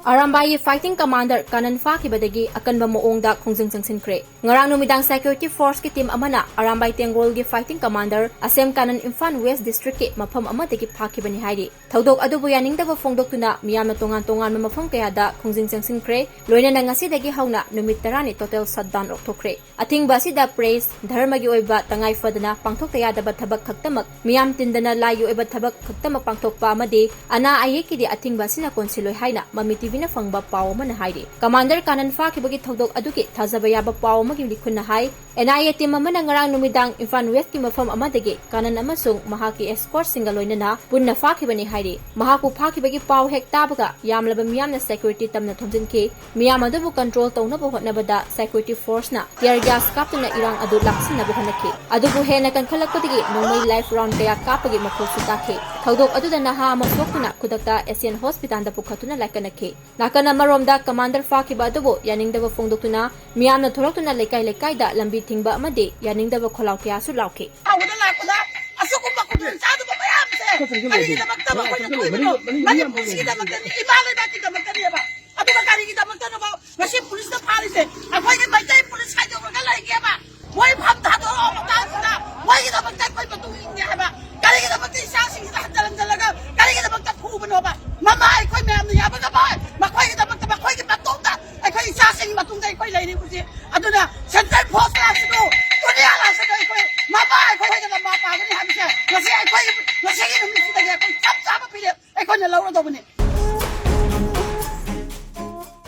Arambai fighting commander Kanan Fakhibadagi Akanba Mawongda Khongjang Changsinkhre. Ngarang numidang security force ki team amana Arambai Tengol gi fighting commander Asem Kanan Imphal West district ki mafam amadagi phakibani haidi. Thodok adubu yaningdaba fongdoktuna miyamna tongan mafam kayada Khongjang Changsinkhre loinana ngasidagi hauna numit 10 total shutdown okthokre. Athingba sida praise dharma gi oiba tangai fadana pangthokta yadaba thabak khaktamak miyam tindana layu oiba thabak khaktamak pangthokpa amadi ana ayeki di athingba sina konsiloi haina MAMI Vina Fangba Pao Man Haidi. Commander Kanan Fakhibadagi Thodok Aduki Tazabaya Pao Magi Likuna Hai, and I at Mamanangarang Numidang Infan Westki Mafam Amadagi, Kanan Amasung, Mahaki escort Singaloinana, Bunna Fakhibani Haidi, Mahaku Fakhibadagi Pao Hek Tabaga, Yamlaba Miamna Security Tamna Thomsin K, Miyamadabu control Tonabo Nabada, Security Force na, Tear Gas Captain Irang Adu Laksin Nabuhanaki, Adubu Hena kan Kalakotigi, no life round Kaya Kapagi Makosutake, Thodok Adu Naha Masokuna, Kudata, Asian Hospital and the Pukatuna Lakanaki. Nakana maromda Commander Fakhibadagi yaningdaba fongdoktuna miyamna thoroktuna lekai da lambi thingba amade yaningdaba kholaw kya su lauke awda lakda asukuma kudun sadu ba mayam se ari da makta ba ko mani pusi da makta ibale da ti da makta ba adu ba kari da makta ba ngasi pulis da phari se akhoi ke